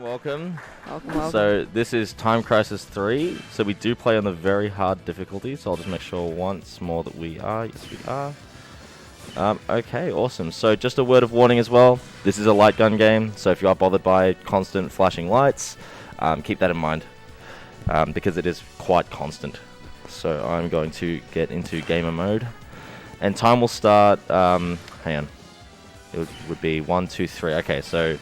welcome. Welcome. So this is Time Crisis 3. So we do play on the very hard difficulty. So I'll just make sure once more that we are. Yes, we are. Okay, awesome. So just a word of warning as well. This is a light gun game. So if you are bothered by constant flashing lights, keep that in mind because it is quite constant. So I'm going to get into gamer mode. And time will start, hang on. It would be 1, 2, 3. Okay, so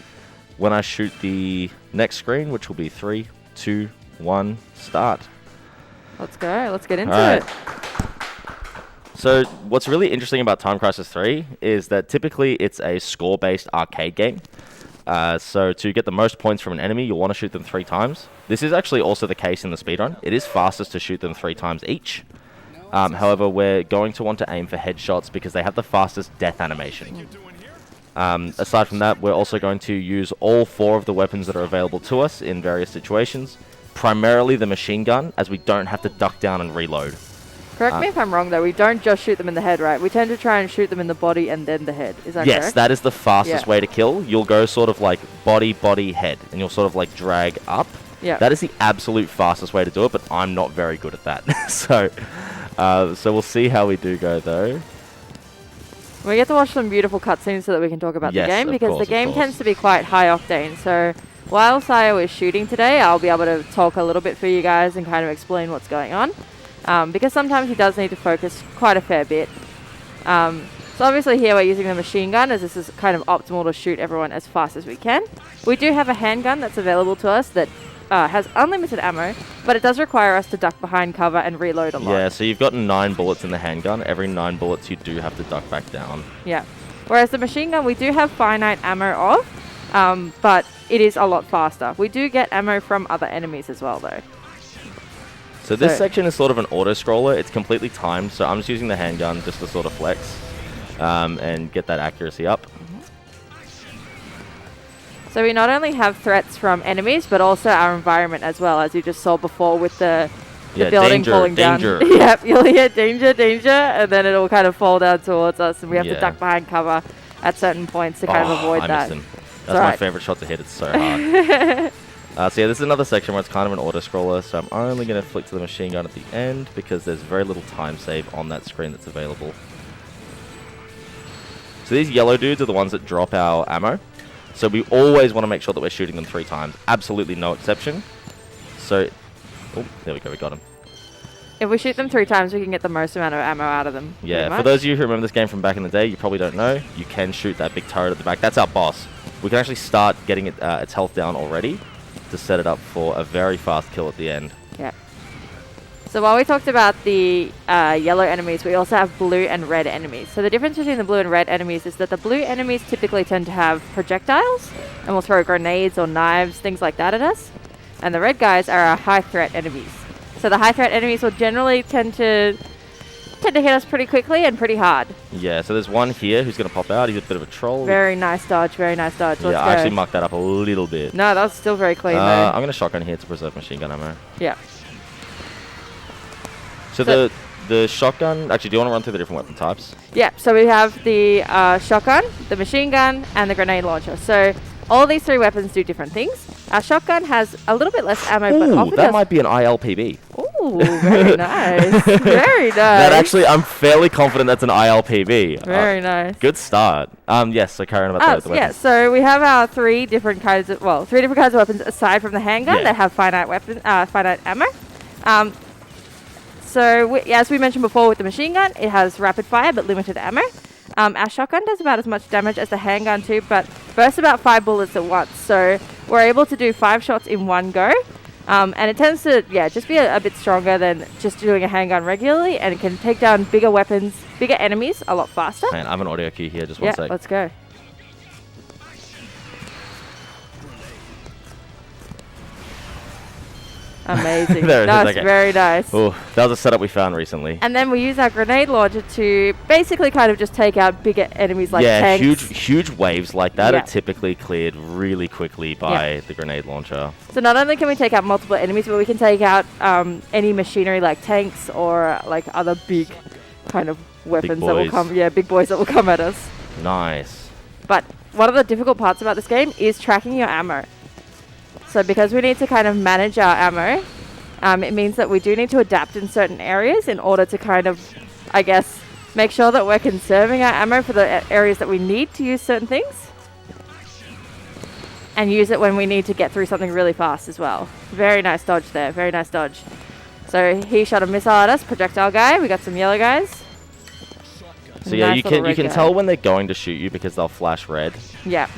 when I shoot the next screen, which will be 3, 2, 1, start. Let's go. Let's get into Alright. it. So what's really interesting about Time Crisis 3 is that typically it's a score-based arcade game. So to get the most points from an enemy, you'll want to shoot them 3 times. This is actually also the case in the speedrun. It is fastest to shoot them 3 times each. However, we're going to want to aim for headshots because they have the fastest death animation. Aside from that, we're also going to use all 4 of the weapons that are available to us in various situations. Primarily the machine gun, as we don't have to duck down and reload. Correct me if I'm wrong, though. We don't just shoot them in the head, right? We tend to try and shoot them in the body and then the head. Is that correct? Yes, that is the fastest way to kill. You'll go sort of like body, head, and you'll sort of like drag up. Yeah. That is the absolute fastest way to do it, but I'm not very good at that. So we'll see how we do go, though. We get to watch some beautiful cutscenes so that we can talk about the game, because the game tends to be quite high octane. So while Sayo is shooting today, I'll be able to talk a little bit for you guys and kind of explain what's going on. Because sometimes he does need to focus quite a fair bit. So obviously here we're using the machine gun, as this is kind of optimal to shoot everyone as fast as we can. We do have a handgun that's available to us that has unlimited ammo, but it does require us to duck behind cover and reload a lot. Yeah, so you've got 9 bullets in the handgun. Every 9 bullets you do have to duck back down. Yeah. Whereas the machine gun we do have finite ammo of, but it is a lot faster. We do get ammo from other enemies as well, though. So this section is sort of an auto-scroller. It's completely timed, so I'm just using the handgun just to sort of flex and get that accuracy up. So we not only have threats from enemies, but also our environment as well, as you just saw before with the building falling down. Yep, you'll hear danger, danger, and then it'll kind of fall down towards us, and we have to duck behind cover at certain points to kind of avoid that. That's my favorite shot to hit. It's so hard. So yeah, this is another section where it's kind of an auto-scroller, so I'm only going to flick to the machine gun at the end because there's very little time save on that screen that's available. So these yellow dudes are the ones that drop our ammo. So we always want to make sure that we're shooting them 3 times. Absolutely no exception. So, oh, there we go, we got him. If we shoot them 3 times, we can get the most amount of ammo out of them. Yeah, for those of you who remember this game from back in the day, you probably don't know, you can shoot that big turret at the back. That's our boss. We can actually start getting it, its health down already to set it up for a very fast kill at the end. Yeah. So while we talked about the yellow enemies, we also have blue and red enemies. So the difference between the blue and red enemies is that the blue enemies typically tend to have projectiles and will throw grenades or knives, things like that at us. And the red guys are our high threat enemies. So the high threat enemies will generally tend to hit us pretty quickly and pretty hard. Yeah, so there's one here who's going to pop out. He's a bit of a troll. Very nice dodge, very nice dodge. Yeah, I actually mucked that up a little bit. No, that was still very clean though. I'm going to shotgun here to preserve machine gun ammo. Yeah. So the shotgun, actually, do you want to run through the different weapon types? Yeah, so we have the shotgun, the machine gun, and the grenade launcher. So all these 3 weapons do different things. Our shotgun has a little bit less ammo, but often that might be an ILPB. Ooh, very nice. Very nice. That actually, I'm fairly confident that's an ILPB. Very nice. Good start. Yes, so carry on about the weapons. Yeah, so we have our 3 different kinds of, 3 different kinds of weapons aside from the handgun that have finite ammo. So as we mentioned before with the machine gun, it has rapid fire but limited ammo. Our shotgun does about as much damage as the handgun too, but bursts about 5 bullets at once. So we're able to do 5 shots in one go. And it tends to, just be a bit stronger than just doing a handgun regularly, and it can take down bigger weapons, bigger enemies a lot faster. Man, I have an audio cue here, just one sec. Yeah, let's go. Amazing. That's very nice. Oh, that was a setup we found recently. And then we use our grenade launcher to basically kind of just take out bigger enemies like tanks. Yeah, huge waves like that are typically cleared really quickly by the grenade launcher. So not only can we take out multiple enemies, but we can take out any machinery like tanks or like other big kind of weapons that will come. Yeah, big boys that will come at us. Nice. But one of the difficult parts about this game is tracking your ammo. So because we need to kind of manage our ammo, it means that we do need to adapt in certain areas in order to kind of, I guess, make sure that we're conserving our ammo for the areas that we need to use certain things. And use it when we need to get through something really fast as well. Very nice dodge there. Very nice dodge. So he shot a missile at us, projectile guy. We got some yellow guys. So yeah, you can tell when they're going to shoot you because they'll flash red. Yeah.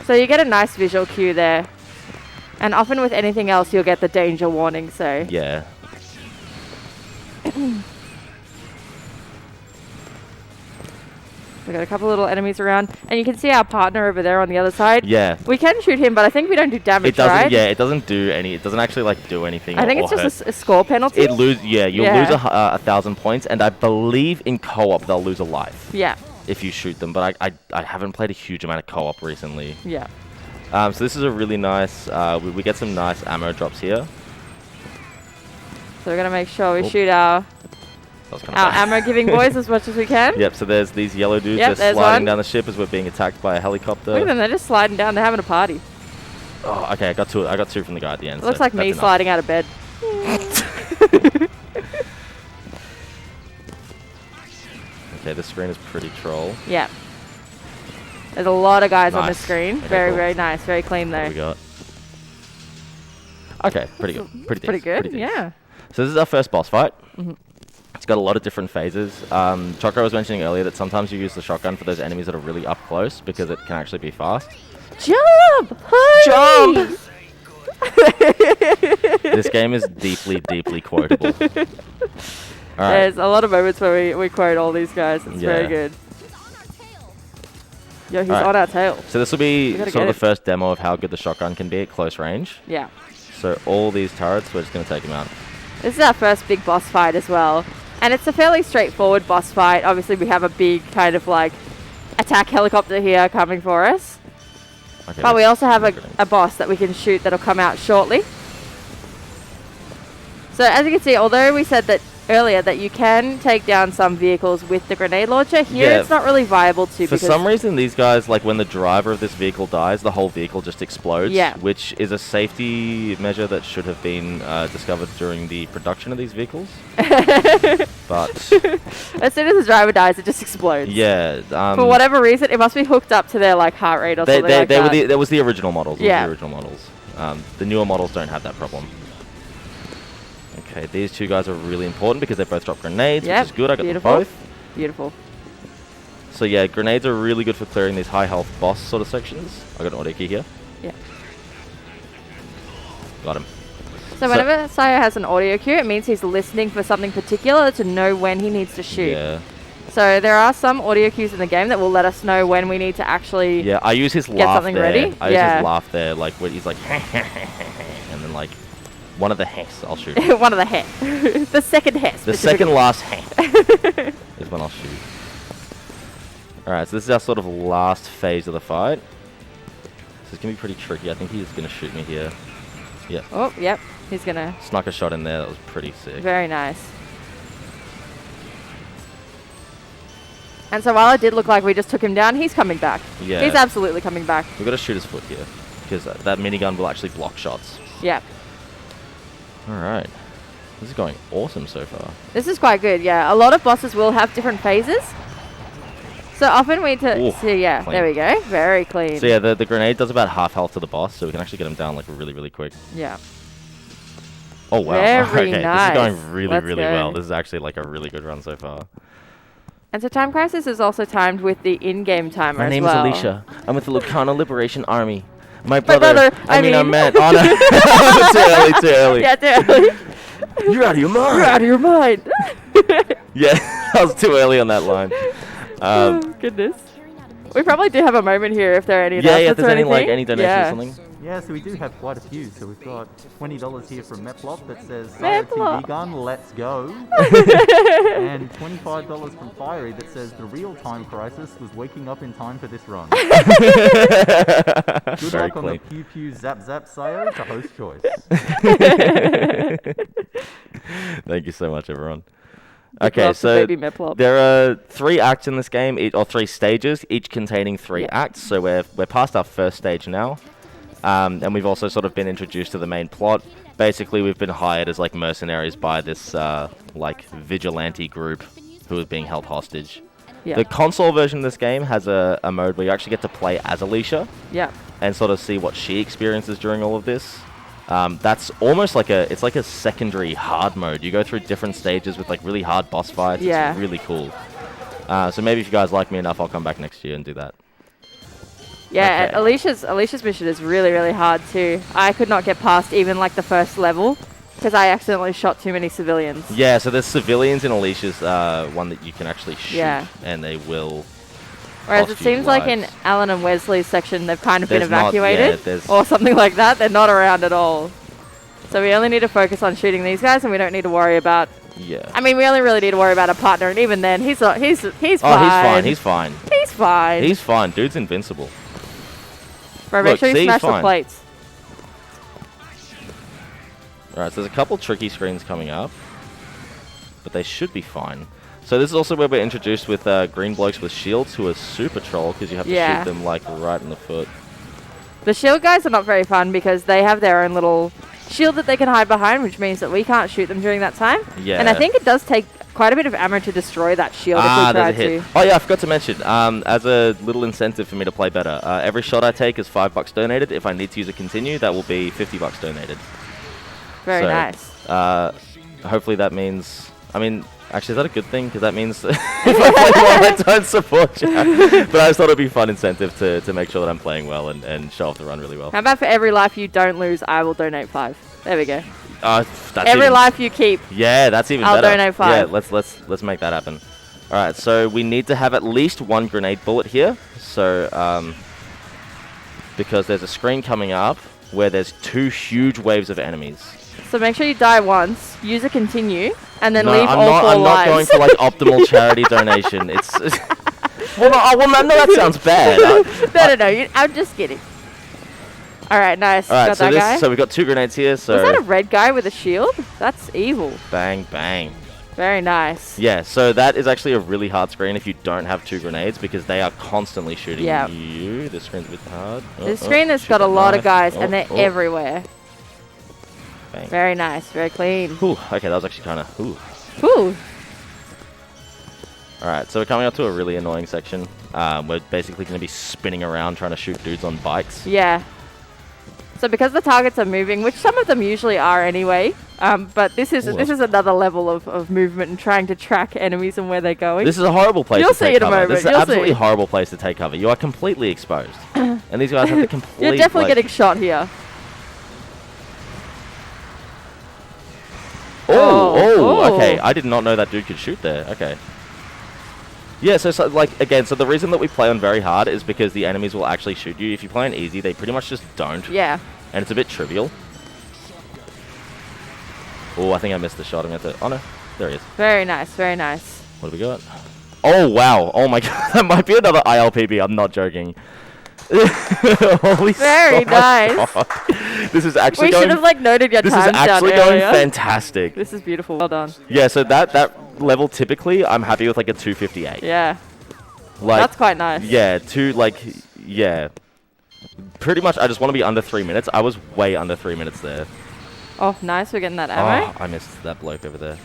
So you get a nice visual cue there. And often with anything else, you'll get the danger warning, so... Yeah. We got a couple little enemies around. And you can see our partner over there on the other side. Yeah. We can shoot him, but I think we don't do damage, it doesn't, right? Yeah, it doesn't do any... It doesn't actually, like, do anything. I think it's just a score penalty. You'll lose 1,000 points, and I believe in co-op they'll lose a life. Yeah. If you shoot them, but I haven't played a huge amount of co-op recently. Yeah. So this is a really nice... we get some nice ammo drops here. So we're going to make sure we shoot our ammo-giving boys as much as we can. Yep, so there's these yellow dudes just sliding down the ship as we're being attacked by a helicopter. Look at them, they're just sliding down. They're having a party. Oh, okay, I got two from the guy at the end. It looks like me sliding out of bed. Okay, this screen is pretty troll. Yeah. There's a lot of guys on the screen. Okay, very, very nice. Very clean, though. What we got? Okay, pretty good. Pretty good, yeah. So this is our first boss fight. It's got a lot of different phases. Chokro was mentioning earlier that sometimes you use the shotgun for those enemies that are really up close because it can actually be fast. Jump! Hurry! Jump! This game is deeply, deeply quotable. All right. There's a lot of moments where we quote all these guys. It's very good. Yo, he's on our tail. So this will be sort of the first demo of how good the shotgun can be at close range. Yeah. So all these turrets, we're just going to take them out. This is our first big boss fight as well. And it's a fairly straightforward boss fight. Obviously, we have a big kind of like attack helicopter here coming for us. Okay, but we also have a boss that we can shoot that'll come out shortly. So as you can see, although we said that earlier that you can take down some vehicles with the grenade launcher, here it's not really viable to. For some reason, these guys, like when the driver of this vehicle dies, the whole vehicle just explodes. Yeah. Which is a safety measure that should have been discovered during the production of these vehicles. But as soon as the driver dies, it just explodes. Yeah. For whatever reason, it must be hooked up to their like heart rate or something like that. That was the original models. Yeah. The original models. The newer models don't have that problem. Okay, these two guys are really important because they both drop grenades, which is good. I got them both. Beautiful. So yeah, grenades are really good for clearing these high health boss sort of sections. I got an audio key here. Yeah. Got him. So whenever Sayo has an audio cue, it means he's listening for something particular to know when he needs to shoot. Yeah. So there are some audio cues in the game that will let us know when we need to actually I use his get laugh something there. ready. I use his laugh there, like when he's like, and then like one of the hecks I'll shoot. One of the heck. The second heck. The second last heck is when I'll shoot. Alright, so this is our sort of last phase of the fight. This is going to be pretty tricky. I think he's going to shoot me here. Yep. Oh, yep. He's going to... Snuck a shot in there. That was pretty sick. Very nice. And so while it did look like we just took him down, he's coming back. Yeah. He's absolutely coming back. We've got to shoot his foot here because that minigun will actually block shots. Yep. Alright. This is going awesome so far. This is quite good, yeah. A lot of bosses will have different phases. So often we clean. There we go. Very clean. So yeah, the grenade does about half health to the boss, so we can actually get him down like really, really quick. Yeah. Oh wow. Very nice. This is going really, really well. This is actually like a really good run so far. And so Time Crisis is also timed with the in-game timer as well. My name is Alicia. I'm with the Lucano Liberation Army. My brother, I mean, I'm Matt. Oh, no. Too early. Yeah, too early. You're out of your mind. You're out of your mind. Yeah, I was too early on that line. Oh, goodness. We probably do have a moment here if there are any announcements if there's any donations or something. Yeah, so we do have quite a few. So we've got $20 here from Meplop that says TV Gun, let's go. And $25 from Fiery that says the real Time Crisis was waking up in time for this run. Good luck on the Pew Pew Zap Zap sale to host choice. Thank you so much, everyone. Okay, so there are 3 acts in this game, or 3 stages, each containing 3 acts. So we're past our first stage now. And we've also sort of been introduced to the main plot. Basically, we've been hired as like mercenaries by this like vigilante group who is being held hostage. Yeah. The console version of this game has a mode where you actually get to play as Alicia. Yeah. And sort of see what she experiences during all of this. That's almost like it's like a secondary hard mode. You go through different stages with like really hard boss fights. Yeah. It's really cool. So maybe if you guys like me enough, I'll come back next year and do that. Yeah, Okay. Alicia's mission is really, really hard too. I could not get past even like the first level because I accidentally shot too many civilians. Yeah, so there's civilians in Alicia's one that you can actually shoot, Yeah. and they will. Whereas it cost you seems like in lives. Alan and Wesley's section, they've kind of been There's not- evacuated yeah, there's- or something like that. They're not around at all. So we only need to focus on shooting these guys, and we don't need to worry about. Yeah. I mean, we only really need to worry about a partner, and even then, he's fine. Oh, he's fine. He's fine. He's fine. He's fine. Dude's invincible. Bro, make Look, sure you see, smash he's the fine. plates. Alright, so there's a couple tricky screens coming up, but they should be fine. So this is also where we're introduced with green blokes with shields who are super troll because you have to shoot them like right in the foot. The shield guys are not very fun because they have their own little shield that they can hide behind, which means that we can't shoot them during that time. Yeah. And I think it does take quite a bit of ammo to destroy that shield if we try there's a hit. to. Oh yeah, I forgot to mention, as a little incentive for me to play better, every shot I take is $5 donated. If I need to use a continue, that will be $50 donated. Very So, nice. Hopefully that means, I mean, actually is that a good thing? Because that means if I play well, I don't support you. But I just thought it'd be a fun incentive to make sure that I'm playing well and show off the run really well. How about for every life you don't lose, I will donate 5. There we go. That's Every even, life you keep. Yeah, that's even I'll better. donate 5. Yeah, let's make that happen. All right, so we need to have at least one grenade bullet here. So because there's a screen coming up where there's 2 huge waves of enemies. So make sure you die once, use a continue, and then No, leave I'm all not, 4 I'm lives. not going for like optimal charity donation. It's well, no, that sounds bad. No, I'm just kidding. All right, nice. All right, Got so that guy. so we've got 2 grenades here. So Was that a red guy with a shield? That's evil. bang, bang. Very nice. Yeah, so that is actually a really hard screen if you don't have 2 grenades because they are constantly shooting Yeah. you. This screen's a bit hard. This screen has got a lot of guys, and they're everywhere. Bang. Very nice, very clean. Whew, okay, that was actually kind of... Ooh. Alright, so we're coming up to a really annoying section. We're basically going to be spinning around trying to shoot dudes on bikes. Yeah. So because the targets are moving, which some of them usually are anyway, but this is another level of movement and trying to track enemies and where they're going. This is a horrible place You'll to see take in a cover. moment, This is an you'll absolutely see. horrible place to take cover. You are completely exposed. And these guys have the complete... You're definitely like, getting shot here. Oh, okay. I did not know that dude could shoot there. Okay. Yeah, so like, again, so the reason that we play on very hard is because the enemies will actually shoot you. If you play on easy, they pretty much just don't. Yeah. And it's a bit trivial. Oh, I think I missed the shot. I'm going to have to... Oh, no. There he is. Very nice, very nice. What have we got? Oh, wow. Oh, my God. That might be another ILPB. I'm not joking. Holy Very nice. This is actually We going... should have like noted your This is times down actually going earlier. fantastic. This is beautiful. Well done. Yeah, so that level typically, I'm happy with like a 258. Yeah. Like, That's quite nice. Yeah, yeah. Pretty much, I just want to be under 3 minutes. I was way under 3 minutes there. Oh, nice. We're getting that ammo. Oh, I missed that bloke over there.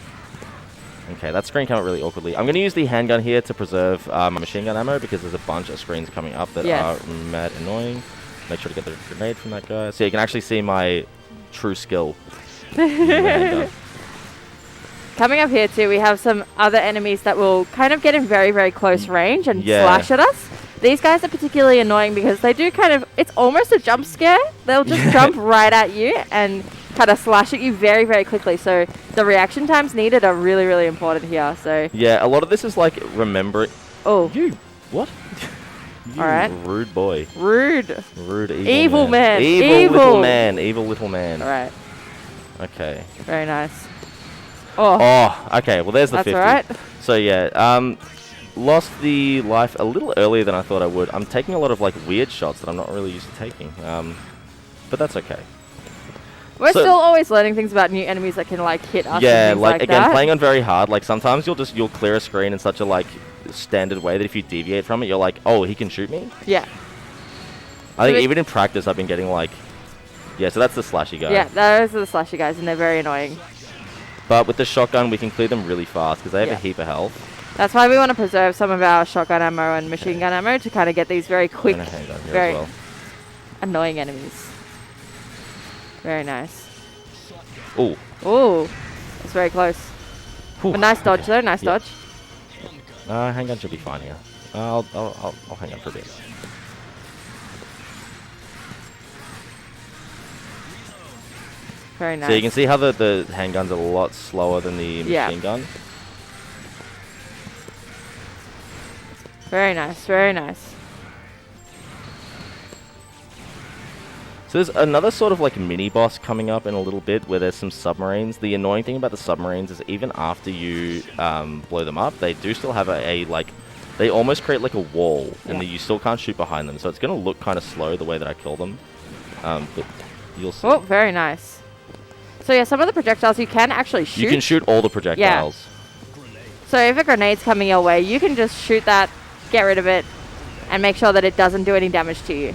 Okay, that screen came out really awkwardly. I'm going to use the handgun here to preserve my machine gun ammo because there's a bunch of screens coming up that are mad annoying. Make sure to get the grenade from that guy. So you can actually see my true skill. Coming up here too, we have some other enemies that will kind of get in very, very close range and slash at us. These guys are particularly annoying because they do kind of, it's almost a jump scare. They'll just jump right at you and kind of slash at you very, very quickly. So the reaction times needed are really, really important here. So yeah, a lot of this is like remembering. Oh. You, what? You all right. Rude boy. Rude. Rude Evil man. Evil little man. Evil little man. All right. Okay. Very nice. Oh. Oh, okay. Well, there's the 50. That's all right. So yeah, lost the life a little earlier than I thought I would. I'm taking a lot of like weird shots that I'm not really used to taking. But that's okay. We're still always learning things about new enemies that can like hit us. Yeah, and things like again, that. playing on very hard. Like sometimes you'll clear a screen in such a like standard way that if you deviate from it, you're like, oh, he can shoot me. Yeah. I think even in practice, I've been getting like Yeah, so that's the slashy guy. Yeah, those are the slashy guys, and they're very annoying. But with the shotgun, we can clear them really fast because they have a heap of health. That's why we want to preserve some of our shotgun ammo and machine gun ammo to kind of get these very quick, very annoying enemies. Very nice. Ooh. Ooh. That's very close. But nice dodge though, nice dodge. Handgun should be fine here. I'll hang on for a bit. Very nice. So you can see how the handgun's a lot slower than the machine gun. Very nice, very nice. So there's another sort of like mini boss coming up in a little bit where there's some submarines. The annoying thing about the submarines is even after you blow them up, they do still have a like, they almost create like a wall and you still can't shoot behind them. So it's going to look kind of slow the way that I kill them. But you'll see. Oh, very nice. So yeah, some of the projectiles you can actually shoot. You can shoot all the projectiles. Yeah. So if a grenade's coming your way, you can just shoot that, get rid of it, and make sure that it doesn't do any damage to you.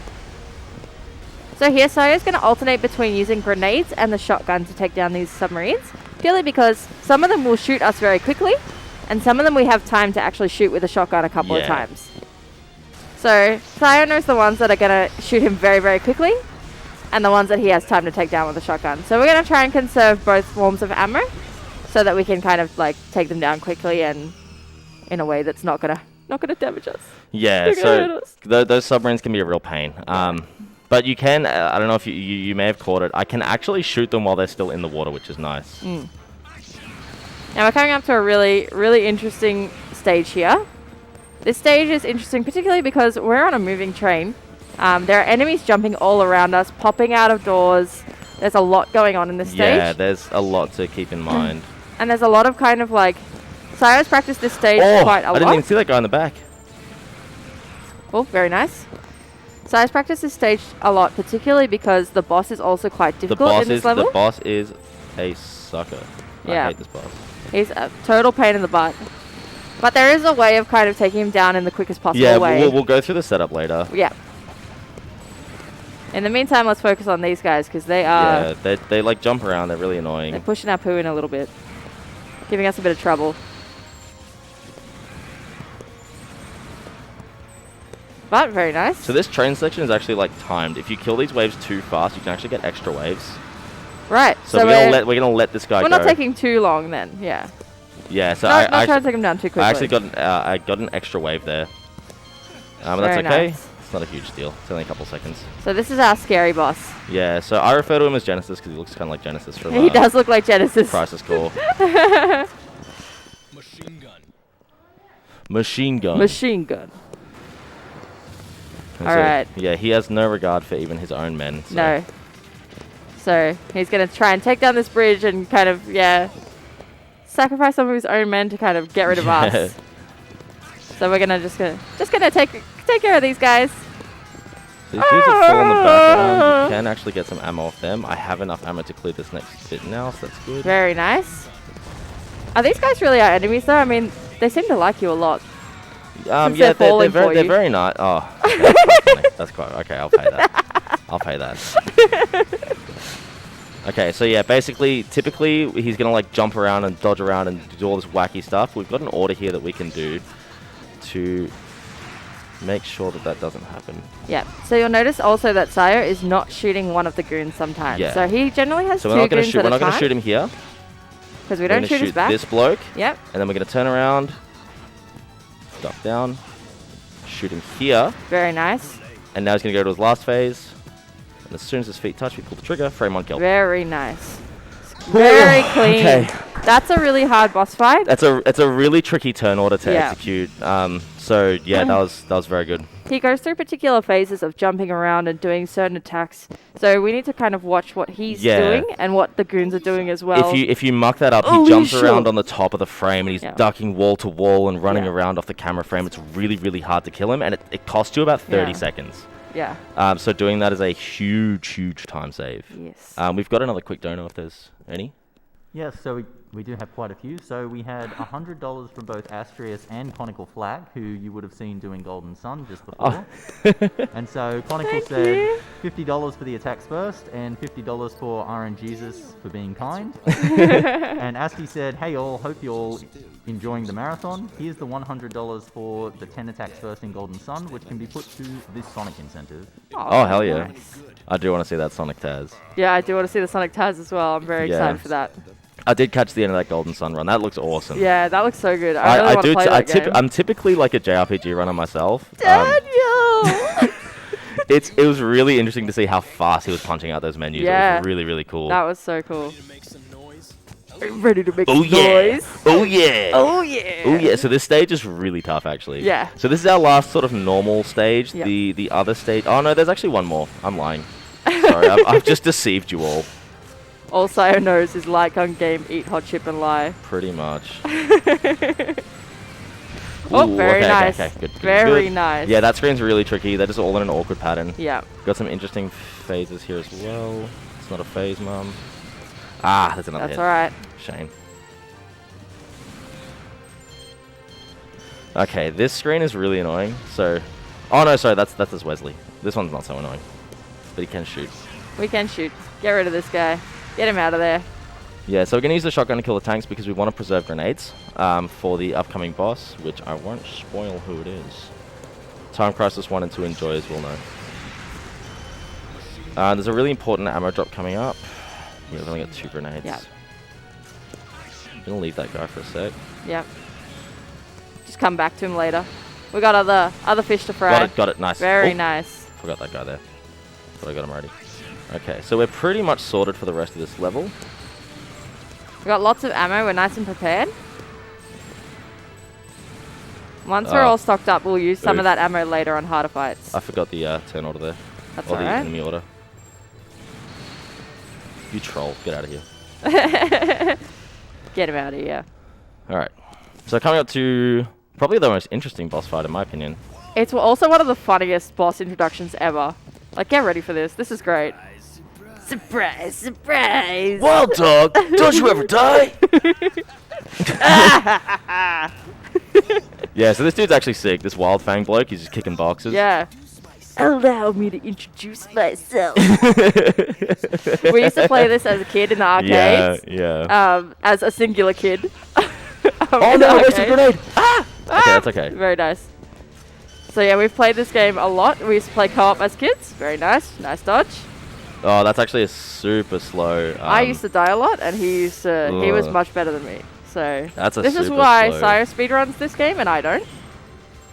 So here, Sayo's going to alternate between using grenades and the shotgun to take down these submarines, purely because some of them will shoot us very quickly, and some of them we have time to actually shoot with a shotgun a couple of times. So Sayo knows the ones that are going to shoot him very, very quickly, and the ones that he has time to take down with a shotgun. So we're going to try and conserve both forms of ammo, so that we can kind of like take them down quickly and in a way that's not gonna damage us. Yeah, so those submarines can be a real pain. But you can, I don't know if you may have caught it, I can actually shoot them while they're still in the water, which is nice. Now we're coming up to a really, really interesting stage here. This stage is interesting particularly because we're on a moving train. There are enemies jumping all around us, popping out of doors. There's a lot going on in this stage. Yeah, there's a lot to keep in mind. And there's a lot of kind of like, Sayo's practiced this stage quite a lot. I didn't even see that guy in the back. Oh, very nice. Sayo's practiced this stage a lot, particularly because the boss is also quite difficult in this level. The boss is a sucker. I hate this boss. He's a total pain in the butt. But there is a way of kind of taking him down in the quickest possible way. Yeah, we'll go through the setup later. Yeah. In the meantime, let's focus on these guys because they are... Yeah, they like jump around. They're really annoying. They're pushing our poo in a little bit. Giving us a bit of trouble. But very nice. So this train section is actually like timed. If you kill these waves too fast, you can actually get extra waves. Right. So we're gonna let this guy go. We're not taking too long then. Yeah. Yeah. So not trying to take him down too quickly. I actually got an extra wave there. But that's okay. Nice. It's not a huge deal. It's only a couple seconds. So this is our scary boss. Yeah. So I refer to him as Genesis because he looks kind of like Genesis from. He does look like Genesis. Crisis Core. Machine gun. Machine gun. Alright. Yeah, he has no regard for even his own men. So. No. So he's going to try and take down this bridge and kind of, sacrifice some of his own men to kind of get rid of us. So we're gonna just gonna take care of these guys. So these dudes are full in the background. You can actually get some ammo off them. I have enough ammo to clear this next bit now, so that's good. Very nice. Are these guys really our enemies though? I mean, they seem to like you a lot. Yeah, they're very nice. Oh, that's funny. That's quite okay. I'll pay that. I'll pay that. Okay, so yeah, basically, typically he's gonna like jump around and dodge around and do all this wacky stuff. We've got an order here that we can do to make sure that doesn't happen. Yeah. So you'll notice also that Sayo is not shooting one of the goons sometimes. Yeah. So he generally has two goons at a time. So we're not gonna shoot him here because we don't shoot his back. This bloke. Yep. And then we're gonna turn around. Duck down, shoot him here. Very nice. And now he's going to go to his last phase. And as soon as his feet touch, we pull the trigger, frame on kill. Very nice. Very clean. Okay. That's a really hard boss fight. It's a really tricky turn order to execute. So yeah, that was very good. He goes through particular phases of jumping around and doing certain attacks. So we need to kind of watch what he's doing and what the goons are doing as well. If you muck that up, he jumps around on the top of the frame and he's ducking wall to wall and running around off the camera frame. It's really, really hard to kill him, and it costs you about 30 seconds. Yeah. So doing that is a huge, huge time save. Yes. We've got another quick dono if there's any. Yeah, so We do have quite a few. So we had $100 from both Astrius and Conical Flag, who you would have seen doing Golden Sun just before. And so Conical said $50 for the attacks first and $50 for RNGesus for being kind. And Asti said, hey all, hope you're all enjoying the marathon. Here's the $100 for the 10 attacks first in Golden Sun, which can be put to this Sonic incentive. Oh, hell yeah. Nice. I do want to see that Sonic Taz. Yeah, I do want to see the Sonic Taz as well. I'm very excited for that. I did catch the end of that Golden Sun run. That looks awesome. Yeah, that looks so good. I really want to play that game. I'm typically like a JRPG runner myself. Daniel! It was really interesting to see how fast he was punching out those menus. Yeah. It was really, really cool. That was so cool. Are you ready to make Oh some yeah! noise? Oh yeah! Oh yeah! Oh yeah! So this stage is really tough, actually. Yeah. So this is our last sort of normal stage. Yep. The other stage. Oh no, there's actually one more. I'm lying. Sorry, I've just deceived you all. All Sayo knows is light gun game, eat hot chip and lie. Pretty much. Oh, Ooh, very nice. Okay, good. Very nice. Yeah, that screen's really tricky. They're just all in an awkward pattern. Yeah. Got some interesting phases here as well. It's not a phase, Mum. Ah, that's another hit. That's alright. Shame. Okay, this screen is really annoying. So, oh no, sorry, that's Wesley. This one's not so annoying, but he can shoot. We can shoot. Get rid of this guy. Get him out of there. Yeah, so we're gonna use the shotgun to kill the tanks because we want to preserve grenades for the upcoming boss, which I won't spoil who it is. Time Crisis 1 and 2 enjoyers will know. There's a really important ammo drop coming up. We've only got 2 grenades. Yep. I'm gonna leave that guy for a sec. Yep. Just come back to him later. We got other fish to fry. Got it, nice. Very nice. Forgot that guy there. Thought I got him already. Okay, so we're pretty much sorted for the rest of this level. We got lots of ammo. We're nice and prepared. Once we're all stocked up, we'll use some of that ammo later on harder fights. I forgot the turn order there. That's or the alright. enemy order. You troll. Get out of here. Get him out of here. Alright. So coming up to probably the most interesting boss fight in my opinion. It's also one of the funniest boss introductions ever. Like, get ready for this. This is great. Surprise, surprise! Wild dog, don't you ever die? Yeah, so this dude's actually sick. This Wild Fang bloke, he's just kicking boxes. Yeah. Allow me to introduce myself. We used to play this as a kid in the arcades. Yeah. As a singular kid. Oh no, where's the grenade? Ah! Okay, that's okay. Very nice. So yeah, we've played this game a lot. We used to play co-op as kids. Very nice. Nice dodge. Oh, that's actually a super slow. I used to die a lot, and he was much better than me. So this is why Sayo speedruns this game, and I don't.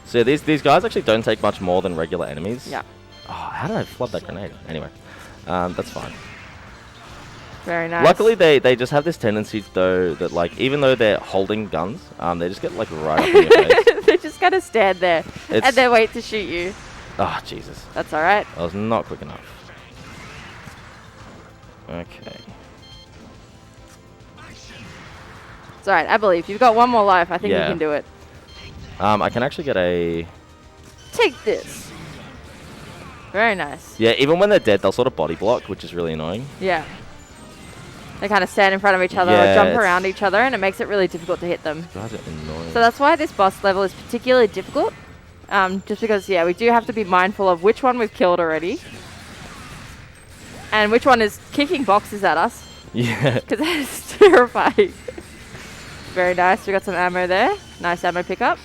So these guys actually don't take much more than regular enemies. Yeah. Oh, how did I flub that grenade? Anyway, that's fine. Very nice. Luckily, they just have this tendency, though, that, like, even though they're holding guns, they just get, like, right up in your face. They just kind of stand there, and they wait to shoot you. Oh, Jesus. That's all right. I was not quick enough. Okay. It's all right. I believe. You've got one more life. I think you can do it. I can actually get a... Take this. Very nice. Yeah, even when they're dead, they'll sort of body block, which is really annoying. Yeah. They kind of stand in front of each other or jump around each other, and it makes it really difficult to hit them. Guys are annoying. So that's why this boss level is particularly difficult. Just because, yeah, we do have to be mindful of which one we've killed already. And which one is kicking boxes at us. Yeah. Because that is terrifying. Very nice. We got some ammo there. Nice ammo pickup.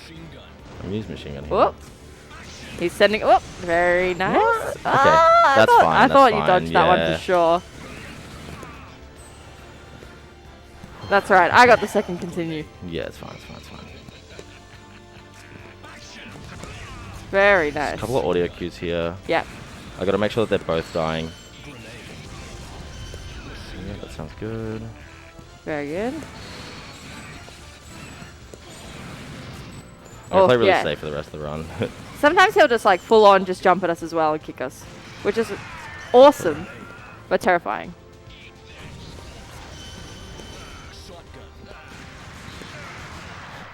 I'm using machine gun here. Whoop. He's sending... Whoop. Very nice. Okay, that's fine. I thought you dodged that one for sure. That's right. I got the second continue. Yeah, it's fine. It's fine. It's fine. Very nice. A couple of audio cues here. Yep. I got to make sure that they're both dying. Yeah, that sounds good. Very good. I'm going to play really safe for the rest of the run. Sometimes he'll just like full on just jump at us as well and kick us, which is awesome, but terrifying.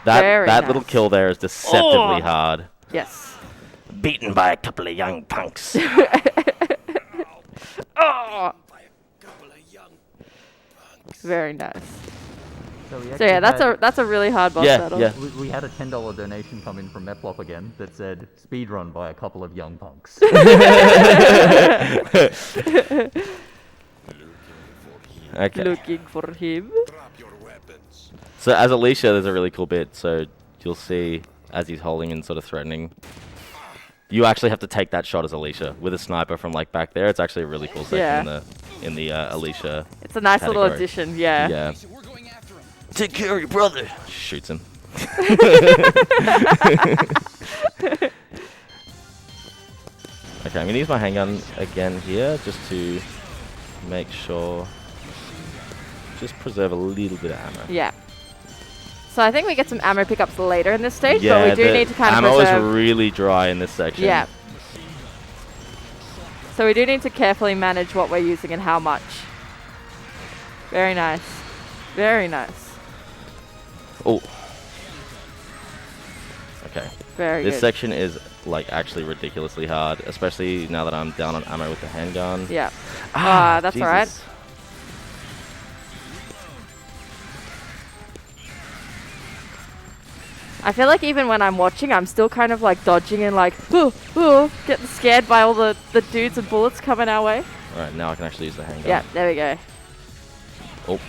That little kill there is deceptively hard. Yes. Beaten by a couple of young punks. Very nice. So yeah, that's a really hard boss battle. Yeah. We had a $10 donation come in from Meplop again that said speedrun by a couple of young punks. Okay. Looking for him. So as Alicia, there's a really cool bit. So you'll see as he's holding and sort of threatening, you actually have to take that shot as Alicia with a sniper from like back there. It's actually a really cool section in the Alicia. It's a nice category. little addition. Yeah. Yeah. Take care of your brother. Shoots him. Okay, I'm gonna use my handgun again here just to make sure, just preserve a little bit of ammo. Yeah. So I think we get some ammo pickups later in this stage, but we do need to kind of preserve. Ammo is really dry in this section. Yeah. So we do need to carefully manage what we're using and how much. Very nice. Very nice. Oh. Okay. Very This good. section is like actually ridiculously hard, especially now that I'm down on ammo with the handgun. Yeah. That's Jesus. alright. I feel like even when I'm watching, I'm still kind of like dodging and like, getting scared by all the dudes and bullets coming our way. Alright, now I can actually use the handgun. Yeah, there we go. Oh.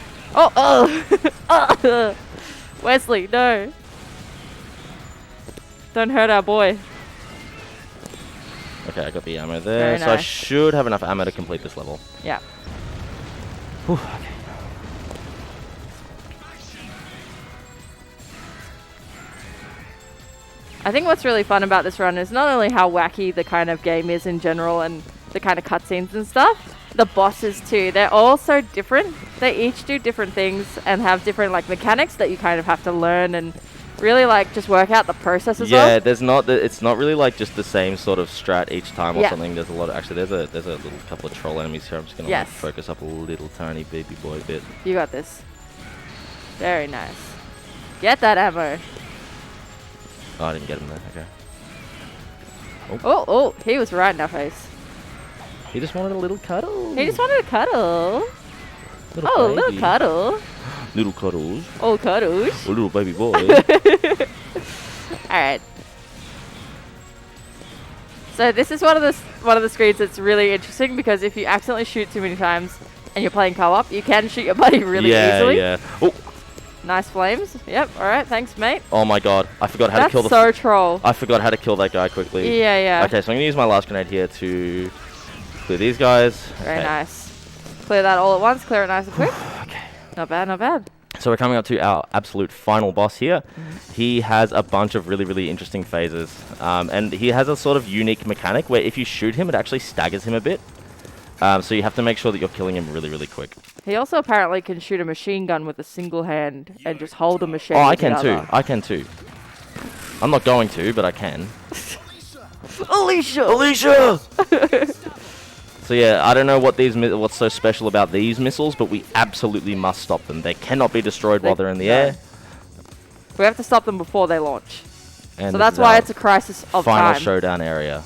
Oh! Wesley, no. Don't hurt our boy. Okay, I got the ammo there. Very So I nice. should have enough ammo to complete this level. Yeah. Whew, okay. I think what's really fun about this run is not only how wacky the kind of game is in general and the kind of cutscenes and stuff, the bosses too. They're all so different. They each do different things and have different like mechanics that you kind of have to learn and really like just work out the process as well. Yeah, it's not really like just the same sort of strat each time or something. There's a lot of, actually there's a little couple of troll enemies here. I'm just gonna like, focus up a little tiny baby boy bit. You got this. Very nice. Get that ammo. Oh, I didn't get him there. Okay. Oh, he was right in our face. He just wanted a little cuddle. He just wanted a cuddle. Little little cuddle. Little cuddles. Oh, cuddles. A little baby boy. Alright. So this is one of the screens that's really interesting because if you accidentally shoot too many times and you're playing co-op, you can shoot your buddy really easily. Yeah. Oh. Nice flames. Yep. All right. Thanks, mate. Oh my god. I forgot how to kill the... That's so troll. I forgot how to kill that guy quickly. Yeah. Okay, so I'm going to use my last grenade here to clear these guys. Very nice. Clear that all at once. Clear it nice and quick. Okay. Not bad, not bad. So we're coming up to our absolute final boss here. He has a bunch of really, really interesting phases. And he has a sort of unique mechanic where if you shoot him, it actually staggers him a bit. So you have to make sure that you're killing him really, really quick. He also apparently can shoot a machine gun with a single hand and just hold a machine. Oh, I can too. I can too. I'm not going to, but I can. Alicia! So yeah, I don't know what's so special about these missiles, but we absolutely must stop them. They cannot be destroyed while they're in the air. We have to stop them before they launch. And so that's why it's a crisis of final time. showdown area.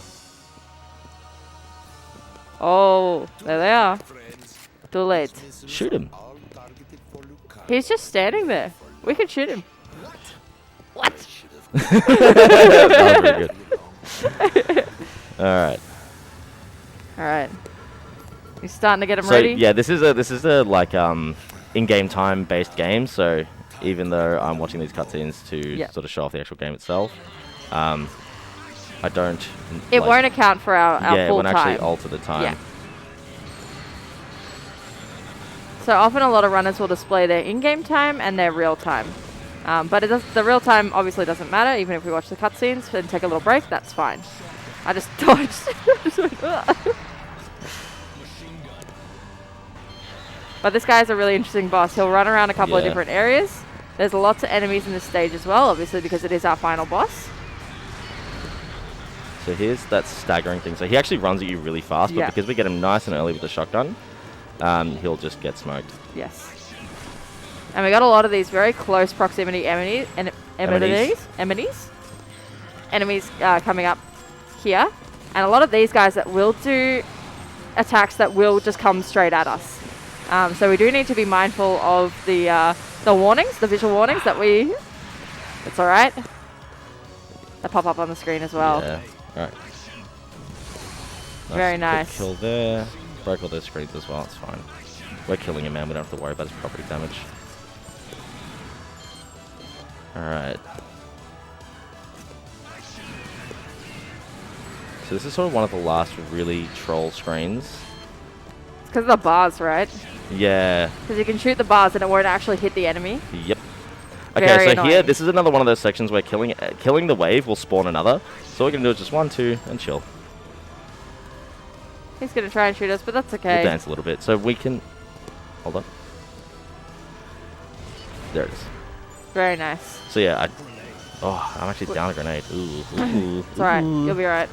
Oh, there they are. Too late. Shoot him. He's just standing there. We can shoot him. What? That was very good. Alright. Alright. He's starting to get him So ready. yeah, this is a like in-game time based game. So even though I'm watching these cutscenes to sort of show off the actual game itself, I don't. It won't account for our full time. Yeah, it won't actually alter the time. Yeah. So often a lot of runners will display their in-game time and their real time. But the real time obviously doesn't matter, even if we watch the cutscenes and take a little break, that's fine. I just dodged. But this guy's a really interesting boss. He'll run around a couple of different areas. There's lots of enemies in this stage as well, obviously because it is our final boss. So here's that staggering thing. So he actually runs at you really fast, but because we get him nice and early with the shotgun, he'll just get smoked. Yes. And we got a lot of these very close proximity enemies coming up here. And a lot of these guys that will do attacks that will just come straight at us. So we do need to be mindful of the warnings, the visual warnings that we... It's all right. They pop up on the screen as well. Yeah. All right. Very nice. Kill there. Broke all those screens as well. It's fine. We're killing him, man. We don't have to worry about his property damage. All right. So this is sort of one of the last really troll screens. It's because of the bars, right? Yeah. Because you can shoot the bars and it won't actually hit the enemy. Yep. Okay, Very so annoying. here, this is another one of those sections where killing the wave will spawn another. So all we can do is just 1, 2, and chill. He's going to try and shoot us, but that's okay. We'll dance a little bit. So we can... Hold on. There it is. Very nice. So yeah, I'm actually down a grenade. Ooh. It's alright. You'll be alright.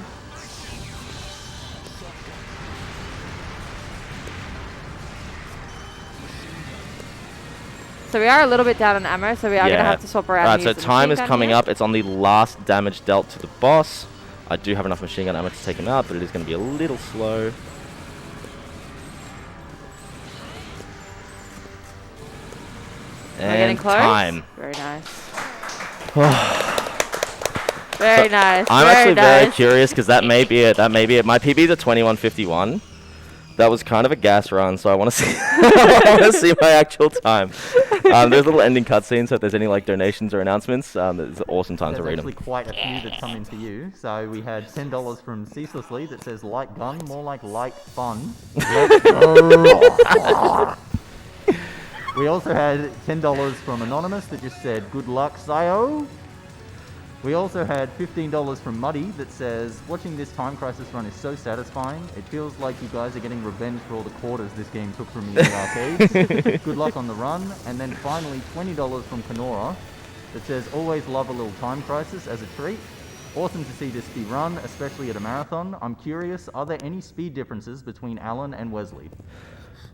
So we are a little bit down on ammo, so we are going to have to swap around. Alright, so time is coming up. It's on the last damage dealt to the boss. I do have enough machine gun ammo to take him out, but it is going to be a little slow. We're getting close. Time. Very nice. Very nice. I'm actually very curious because that may be it. That may be it. My PB is a 21:51. That was kind of a gas run, so I want to see. I want to see my actual time. There's a little ending cutscene, so if there's any like donations or announcements, there's an awesome time to read them. There's actually quite a few that come in for you. So we had $10 from Ceaselessly that says light gun, more like light fun. We also had $10 from Anonymous that just said good luck, Sayo. We also had $15 from Muddy that says, watching this Time Crisis run is so satisfying. It feels like you guys are getting revenge for all the quarters this game took from you in the arcades. Good luck on the run. And then finally $20 from Kenora that says, always love a little Time Crisis as a treat. Awesome to see this be run, especially at a marathon. I'm curious, are there any speed differences between Alan and Wesley?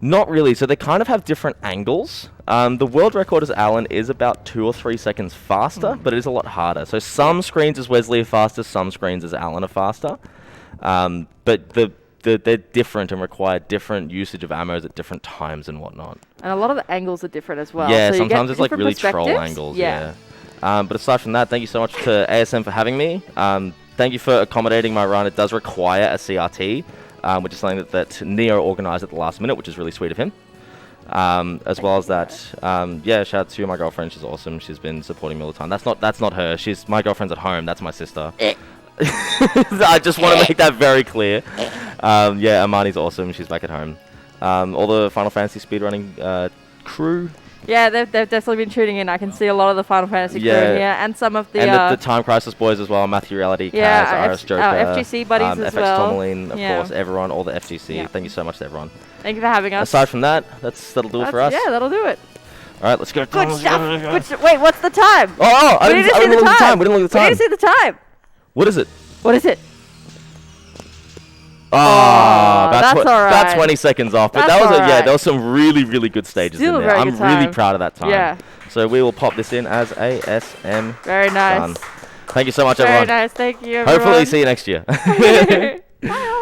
Not really. So they kind of have different angles. The world record as Alan is about 2 or 3 seconds faster, but it is a lot harder. So some screens as Wesley are faster, some screens as Alan are faster. But they're different and require different usage of ammos at different times and whatnot. And a lot of the angles are different as well. Yeah, so sometimes it's like really troll angles. Yeah. But aside from that, thank you so much to ASM for having me. Thank you for accommodating my run. It does require a CRT. Which is something that Neo organised at the last minute, which is really sweet of him. As well as that, shout out to my girlfriend. She's awesome. She's been supporting me all the time. That's not her. She's my girlfriend's at home. That's my sister. I just want to make that very clear. Amani's awesome. She's back at home. All the Final Fantasy speedrunning crew. Yeah, they've definitely been tuning in. I can see a lot of the Final Fantasy crew in here, and some of the... And the Time Crisis boys as well, Matthew Reality, Kaz, Iris Joker, FGC buddies as FX well. Tourmaline, of course, everyone, all the FGC. Yeah. Thank you so much to everyone. Thank you for having us. Aside from that, that'll do it for us. Yeah, that'll do it. All right, let's go. Good stuff. Wait, what's the time? I didn't look at the time. We didn't look at the time. We need to see the time. What is it? What is it? That's all right. About 20 seconds off, but That's there was some really, really good stages in there. I'm really proud of that time. Yeah. So we will pop this in as ASM. Very nice. Done. Thank you so much, everyone. Very nice. Thank you, everyone. Hopefully see you next year. Bye.